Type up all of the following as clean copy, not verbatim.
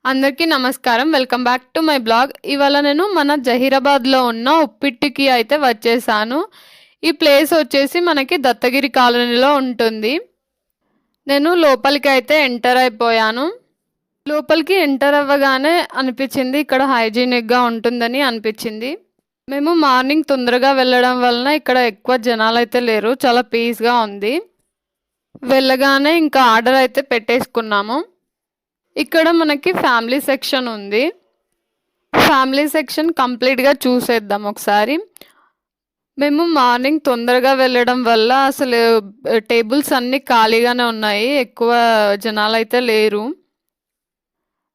అందరికీ నమస్కారం. Welcome back to my blog. ఇవాళ నేను మన జహీరాబాద్లో ఉన్న ఉప్పిట్టికి అయితే వచ్చేసాను. ఈ ప్లేస్ వచ్చేసి మనకి దత్తగిరి కాలనీలో ఉంటుంది. నేను లోపలికి అయితే ఎంటర్ అయిపోయాను. లోపలికి ఎంటర్ అవ్వగానే అనిపించింది ఇక్కడ హైజీనిక్గా ఉంటుందని అనిపించింది. మేము మార్నింగ్ తొందరగా వెళ్ళడం వలన ఇక్కడ ఎక్కువ జనాలు అయితే లేరు, చాలా పీస్గా ఉంది. వెళ్ళగానే ఇంకా ఆర్డర్ అయితే పెట్టేసుకున్నాము. ఇక్కడ మనకి ఫ్యామిలీ సెక్షన్ ఉంది. ఫ్యామిలీ సెక్షన్ కంప్లీట్గా చూసేద్దాం ఒకసారి. మేము మార్నింగ్ తొందరగా వెళ్ళడం వల్ల అసలు టేబుల్స్ అన్నీ ఖాళీగానే ఉన్నాయి, ఎక్కువ జనాలు అయితే లేరు.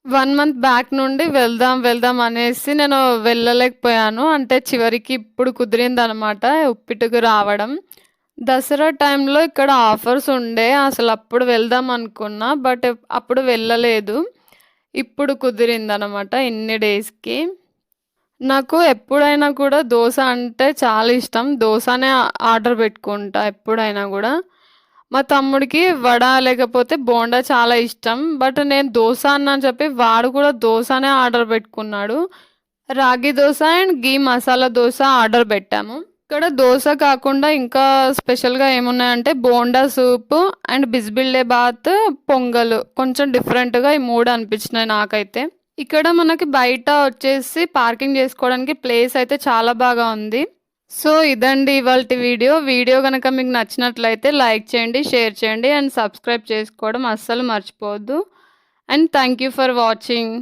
1 month బ్యాక్ నుండి వెళ్దాం అనేసి నేను వెళ్ళలేకపోయాను. అంటే చివరికి ఇప్పుడు కుదిరిందనమాట ఉప్పిటికి రావడం. దసరా టైంలో ఇక్కడ ఆఫర్స్ ఉండే, అసలు అప్పుడు వెళ్దాం అనుకున్నా, బట్ అప్పుడు వెళ్ళలేదు. ఇప్పుడు కుదిరిందనమాట ఇన్ని డేస్కి. నాకు ఎప్పుడైనా కూడా దోశ అంటే చాలా ఇష్టం. దోశనే ఆర్డర్ పెట్టుకుంటా ఎప్పుడైనా కూడా. మా తమ్ముడికి వడ లేకపోతే బోండా చాలా ఇష్టం, బట్ నేను దోశ అని చెప్పి వాడు కూడా దోశనే ఆర్డర్ పెట్టుకున్నాడు. రాగి దోశ అండ్ గీ మసాలా దోశ ఆర్డర్ పెట్టాము. ఇక్కడ దోశ కాకుండా ఇంకా స్పెషల్గా ఏమున్నాయంటే బోండా సూప్ అండ్ బిస్బిల్డే బాత్, పొంగల్. కొంచెం డిఫరెంట్గా ఈ 3 అనిపించినాయి నాకైతే. ఇక్కడ మనకి బయట వచ్చేసి పార్కింగ్ చేసుకోవడానికి ప్లేస్ అయితే చాలా బాగా ఉంది. సో ఇదండి ఇవాల్టి వీడియో కనుక మీకు నచ్చినట్లయితే లైక్ చేయండి, షేర్ చేయండి అండ్ సబ్స్క్రైబ్ చేసుకోవడం అస్సలు మర్చిపోవద్దు. And thank you for watching.